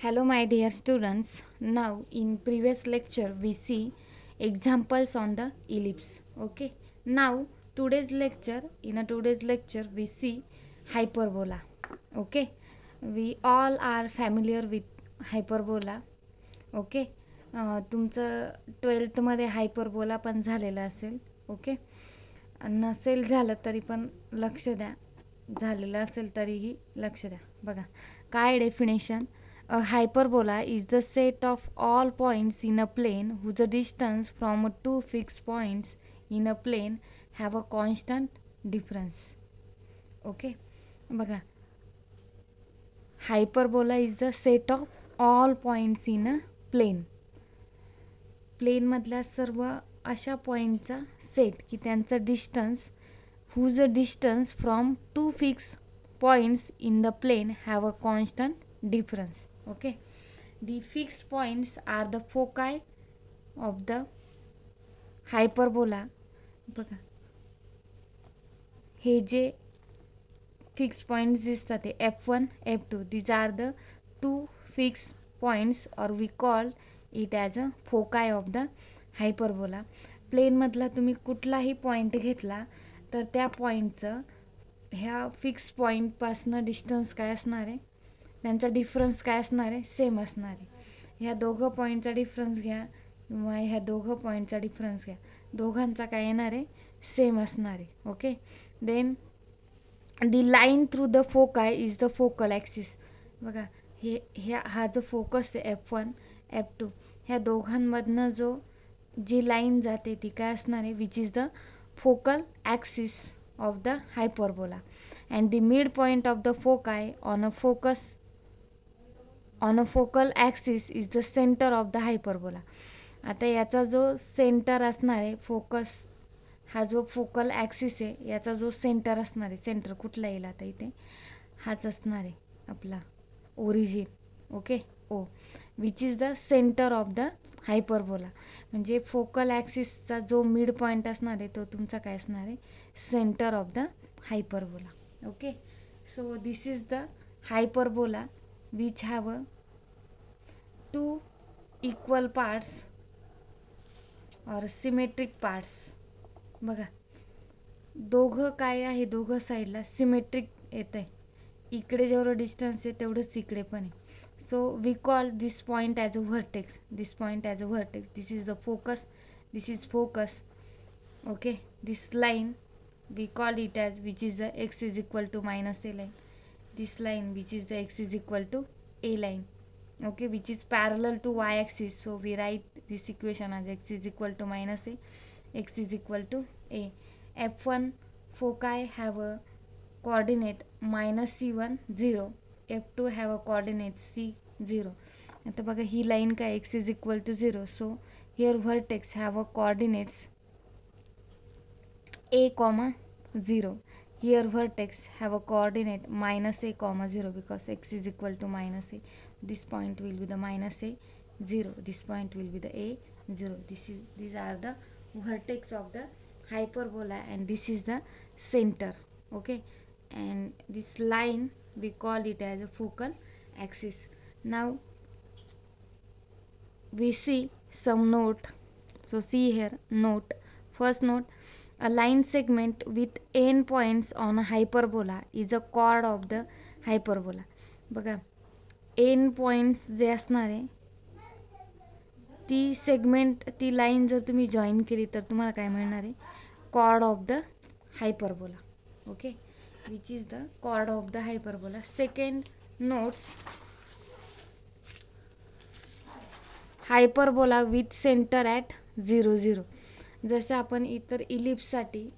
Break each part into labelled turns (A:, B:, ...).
A: Hello my dear students. Now in previous lecture we see examples on the ellipse. Okay. Now today's lecture we see hyperbola. Okay. We all are familiar with hyperbola. Okay. तुमचं 12th मध्ये hyperbola पण झालेलं असेल. Okay. नसेल झालं तरी पण लक्ष द्या, झालेलं असेल तरीही लक्ष द्या. बघा काय definition. A hyperbola is the set of all points in a plane whose distance from two fixed points in a plane have a constant difference. Okay. बघा hyperbola is the set of all points in a plane. Plane मधल्या सर्व अशा पॉइंटचा set की त्यांचा distance whose distance from two fixed points in the plane have a constant difference. Okay. The fixed points are the foci of the hyperbola. बघा हे जे fix points दिसतात ते F1 F2 these are the two fixed points or we call it as a foci of the hyperbola. Plane मधला तुम्ही कुठलाही point घेतला तर त्या पॉइंटचं ह्या फिक्स पॉइंट पासनं डिस्टन्स काय असणार आहे, त्यांचा डिफरन्स काय असणार आहे, सेम असणार आहे. ह्या दोघं पॉईंटचा डिफरन्स घ्या किंवा ह्या दोघं पॉईंटचा डिफरन्स घ्या, दोघांचा काय येणार आहे, सेम असणार आहे. Okay. Then the line through the foci is the focal axis. बघा हा जो फोकस आहे F1 F2 ह्या दोघांमधनं जी लाईन जाते ती काय असणार आहे, which is the focal axis of the hyperbola, and the midpoint of the foci on a focal axis is the center of the hyperbola. आता याचा जो सेंटर असणार आहे, फोकस हा जो फोकल ॲक्सिस आहे याचा जो सेंटर असणार आहे, सेंटर कुठला येईल आता इथे, हाच असणार आहे आपला origin. Okay. O which is the centre of the hyperbola. म्हणजे फोकल ॲक्सिसचा जो मिड पॉईंट असणार आहे तो तुमचा काय असणार आहे, centre of the hyperbola. Okay. So this is the hyperbola which have two equal parts or symmetric parts. बघा दोघं काय आहे, दोघं साईडला सिमेट्रिक येत आहे. इकडे जेवढं डिस्टन्स आहे तेवढंच इकडे पण आहे. So we call this point as a vertex. This point as a vertex. This is the focus. This is focus. Okay. This line we call it as which is the x is equal to minus a line. This line which is the x is equal to a line. Okay. Which is parallel to y axis. So we write this equation as x is equal to minus a. X is equal to a. F1 foci have a coordinate minus c1 0. F2 have a coordinate c0. आता बघा ही line काय x is equal to 0. So here vertex have a coordinates a comma 0. Here vertex have a coordinate minus a comma 0 because x is equal to minus a. This point will be the minus a 0. This point will be the a 0. These are the vertex of the hyperbola and this is the center. Okay. And this line we call it as a focal axis. Now we see some note. So see here note. First note, a line segment with n points on a hyperbola is a chord of the hyperbola. बघा n points जे असणार आहे ती segment, ती line जर तुम्ही join केली तर तुम्हाला काय मिळणार आहे, chord of the hyperbola. Okay. Which is the chord of the hyperbola. Second notes, hyperbola with center at 0 0. जसं आपण इतर इलिप्ससाठी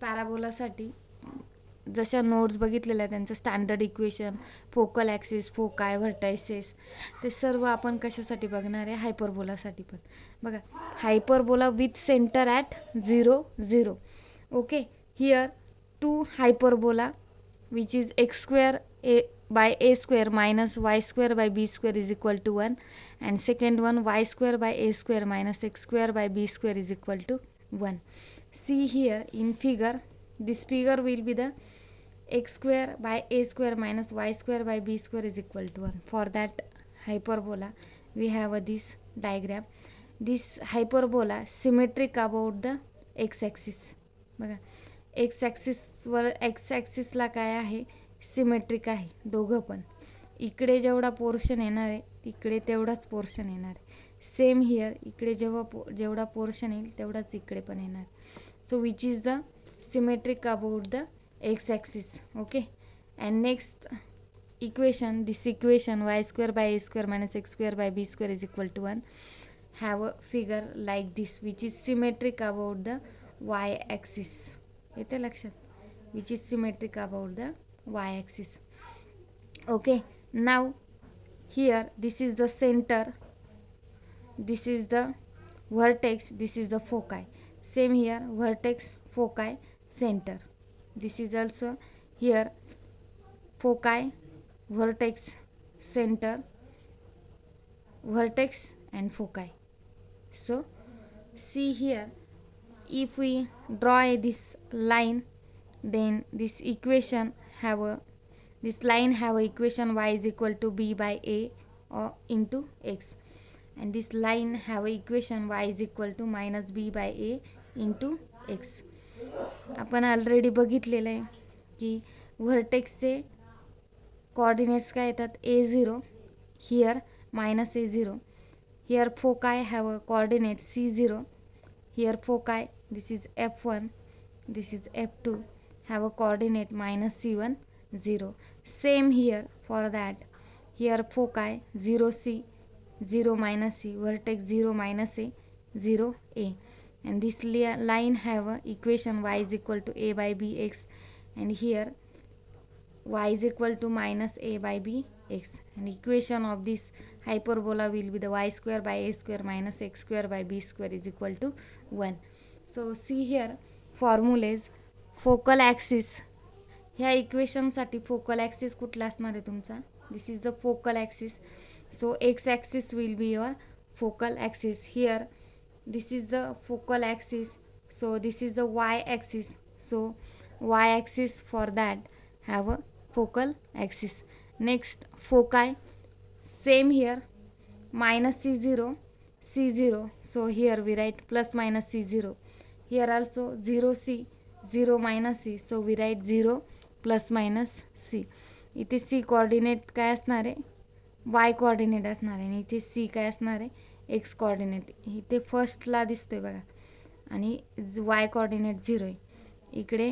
A: पॅराबोलासाठी जशा नोट्स बघितलेल्या त्यांचं standard equation, focal axis, foci, vertices ते सर्व आपण कशासाठी बघणार आहे, हायपरबोलासाठी. पण बघा hyperbola with center at 0 0. Okay. Here two hyperbola which is x square by a square minus y square by b square is equal to 1, and second one y square by a square minus x square by b square is equal to 1. See here in figure, this figure will be the x square by a square minus y square by b square is equal to 1. For that hyperbola we have this diagram. This hyperbola symmetric about the x axis. बघा x axis वर x axis ला काय आहे, symmetric आहे दोघं पण. इकडे जेवढा पोर्शन येणार आहे तिकडे तेवढाच पोर्शन येणार आहे. सेम हियर इकडे जेवढा पोर्शन येईल तेवढाच इकडे पण येणार. So which is the symmetric about the x axis. Okay, and next equation, this equation y square by a square minus x square by b square is equal to 1 have a figure like this which is symmetric about the y axis. येते लक्षात, which is symmetric about the y axis. Okay, now here this is the center, this is the vertex, this is the foci. Same here, vertex, foci, center. This is also here foci, vertex, center, vertex and foci. So see here, if we draw this line, then this equation have a, this line have a equation y is equal to b by a or into x, and this line have a equation y is equal to minus b by a into x. आपण already बघितलेलं आहे की व्हर्टेक्सचे coordinates काय येतात, a0 here minus a0, here foci have a coordinate c0, here foci, this is f1, this is f2, have a coordinate minus c1, 0. Same here for that, here foci 0c, 0 minus c, vertex 0 minus a, 0 a, and this line have a equation y is equal to a by b x, and here y is equal to minus a by b x, and equation of this hyperbola will be the y square by a square minus x square by b square is equal to 1. So see here formulas, focal axis, ह्या equation साठी focal axis कुठला असणार आहे तुमचा, this is the focal axis. So X axis will be your focal axis. Here this is the focal axis, so this is the y axis, so y axis for that have a focal axis. Next foci, same here, minus c0, c0, so here we write plus minus c0, here also 0c, 0 minus c, so we write 0 plus minus c. इथे c coordinate काय असणार आहे, y coordinate असणार आहे, आणि इथे c काय असणार आहे, x कोऑर्डिनेट. इथे फर्स्टला दिसतोय बघा, आणि y कोऑर्डिनेट 0 आहे. इकडे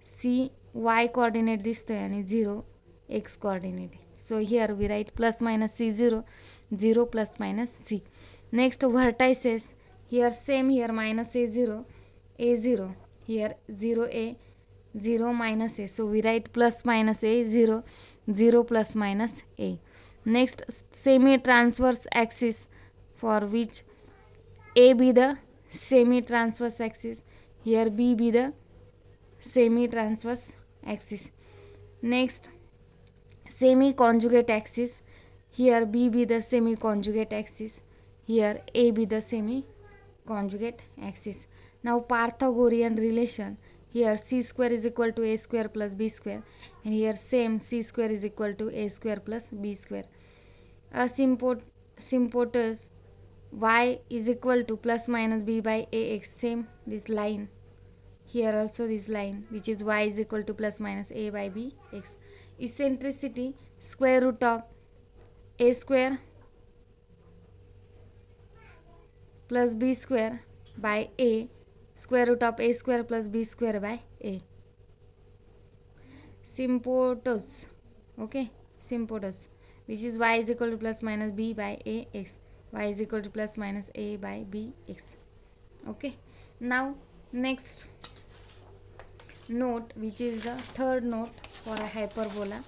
A: c y कोऑर्डिनेट दिसतोय आणि 0 x कोऑर्डिनेट आहे. So here we write plus minus c0, 0 plus minus c. Next vertices, here same, here minus a0, a0, here 0a, 0 minus a, so we write plus minus a, 0, 0 plus minus a. Next semi-transverse axis, for which a be the semi-transverse axis, here b be the semi-transverse axis. Next semi-conjugate axis, here b be the semi-conjugate axis, here a be the semi-conjugate axis. Now Pythagorean relation, here c square is equal to a square plus b square, and here same c square is equal to a square plus b square. Asymptotes y is equal to plus minus b by ax, same this line, here also this line, which is y is equal to plus minus a by b x. Eccentricity, square root of a square plus b square by a, square root of a square plus b square by a. Symptotes, okay, symptotes, which is y is equal to plus minus b by a x, y is equal to plus minus a by b x. Okay, now next note, which is the third note for a hyperbola.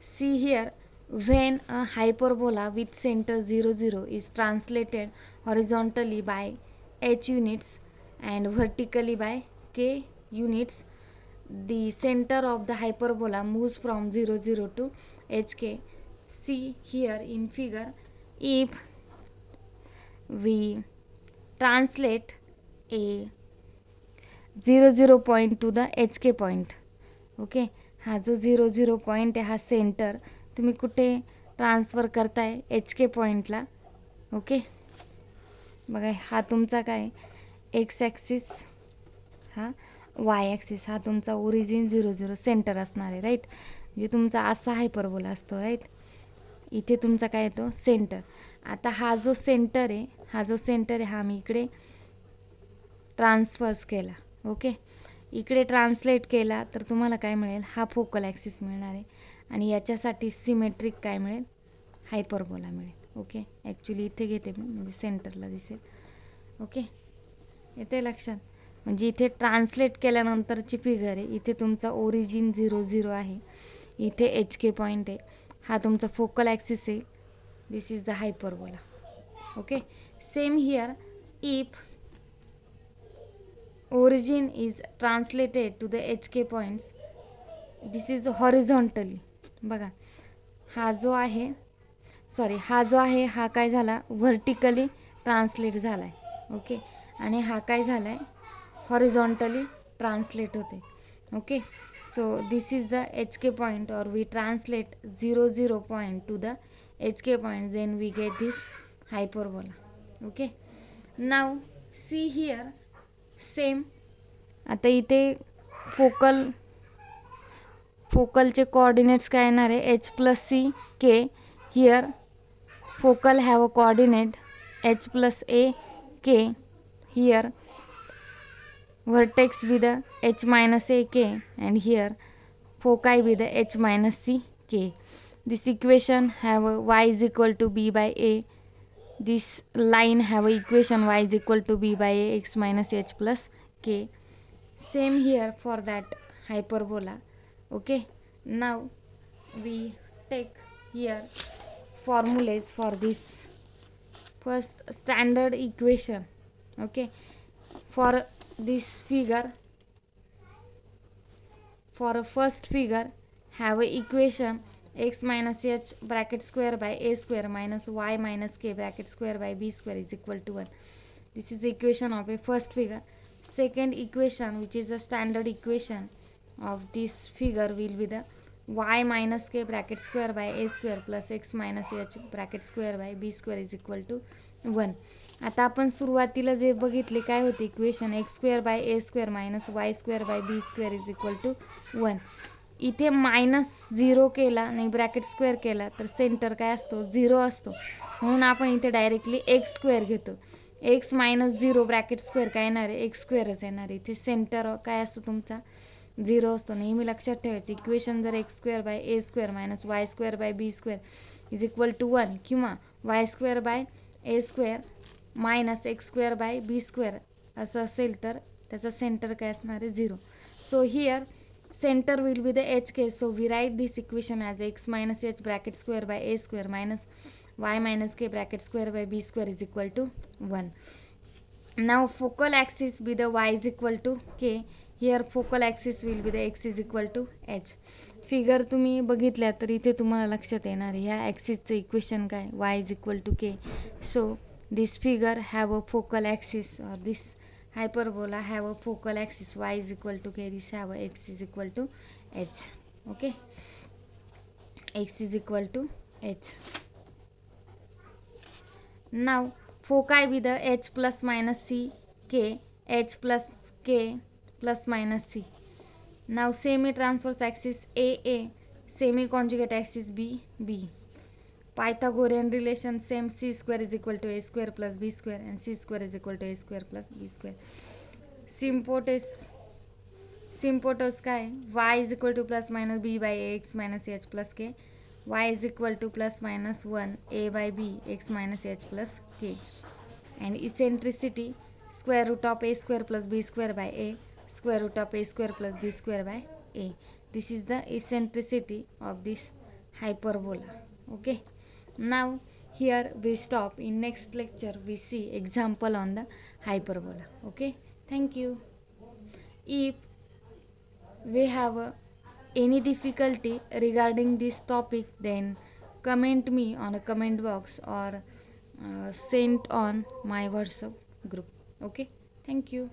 A: See here, when a hyperbola with center 0 0 is translated horizontally by h units and vertically by k units, the center of the hyperbola moves from 0 0 to hk. See here in figure, if we translate a 0 0 point to the hk point, okay, हा जो 0 0 point आहे हा centre तुम्ही कुठे transfer करताय HK पॉईंटला. Okay, बघा हा तुमचा काय एक्स ॲक्सिस, हा वाय ॲक्सिस, हा तुमचा ओरिजिन 0 0 सेंटर असणार आहे राईट. म्हणजे तुमचा असा हायपरबोला असतो राईट. इथे तुमचा काय येतो सेंटर. आता हा जो सेंटर आहे, हा जो सेंटर आहे हा मी इकडे ट्रान्सफर्स केला. ओके, इकडे ट्रान्सलेट केला तर तुम्हाला काय मिळेल, हा फोकल ॲक्सिस मिळणार आहे आणि याच्यासाठी सिमेट्रिक काय मिळेल, हायपरबोला मिळेल. ओके, ॲक्च्युली इथे घेते मी म्हणजे सेंटरला दिसेल. ओके, येते लक्षात. म्हणजे इथे ट्रान्सलेट केल्यानंतरची फिगर आहे. इथे तुमचा ओरिजिन 0 0 आहे, इथे HK पॉईंट आहे, हा तुमचा फोकल ॲक्सिस आहे. This is the hyperbola. Okay, same here if origin is translated to the HK points, this is horizontally. बघा हा जो आहे हा काय झाला व्हर्टिकली ट्रान्सलेट झालाय. ओके, आणि हा काय झालाय हॉरिझॉन्टली ट्रान्सलेट होते. Okay, so this is the HK point और we translate 0 0 point to the HK point, then we get this hyperbola. Okay, now see here same. आता इथे फोकलचे कोऑर्डिनेट्स काय येणार आहे H+C K. Here focal have a coordinate H+A K. Here vertex with the H-A K and here foci with the H-C K. This equation have y is equal to b by a. This line have a equation y is equal to b by a x minus h plus k. Same here for that hyperbola. Okay, now we take here formulas for this. First, standard equation. Okay, for this figure, for a first figure have a equation x minus h bracket square by a square minus y minus k bracket square by b square is equal to 1. This is the equation of a first figure. Second equation, which is the standard equation of this figure, will be the y minus k bracket square by a square plus x minus h bracket square by b square is equal to 1. आता आपण सुरुवातीला जे बघितले काय होते equation x square by a square minus y square by b square is equal to 1. इथे -0 केला आणि ब्रॅकेट स्क्वेअर केला तर सेंटर काय असतो 0 असतो, म्हणून आपण इथे डायरेक्टली एक्स स्क्वेअर घेतो. एक्स -0 ब्रॅकेट स्क्वेअर काय येणार आहे एक्स स्क्वेअरच येणार आहे. इथे सेंटर काय असतो तुमचा 0 असतो. नेहमी लक्षात ठेवायचं इक्वेशन जर x square by a square minus y square by b square is equal to 1 किंवा y square by a square minus x square by b square असं असेल तर त्याचा सेंटर काय असणार आहे 0. So here center will be the HK, so we write this equation as x minus h bracket square by a square minus y minus k bracket square by b square is equal to 1. Now focal axis be the y is equal to k. Here focal axis will be the x is equal to h. Figure तुम्ही बघितल्या तर इथे तुम्हाला लक्षात येणार ह्या ॲक्सिसचं equation काय y is equal to k. So this figure have a focal axis, or this hyperbola have a focal axis y is equal to k. This have a x is equal to h. Okay, x is equal to h. Now foci with the h plus minus c k, h plus k plus minus c. Now semi transverse axis a a, semi conjugate axis b b. Pythagorean relation same, c square is equal to a square plus b square and c square is equal to a square plus b square. Symptotes काय y is equal to plus minus b by a x minus h plus k, y is equal to plus minus 1 a by b x minus h plus k, and eccentricity square root of a square plus b square by a square root of a square plus b square by a. This is the eccentricity of this hyperbola. Okay, now here we stop. In next lecture we see example on the hyperbola. Okay, thank you. If we have any difficulty regarding this topic, then comment me on a comment box or send on my WhatsApp group. Okay, thank you.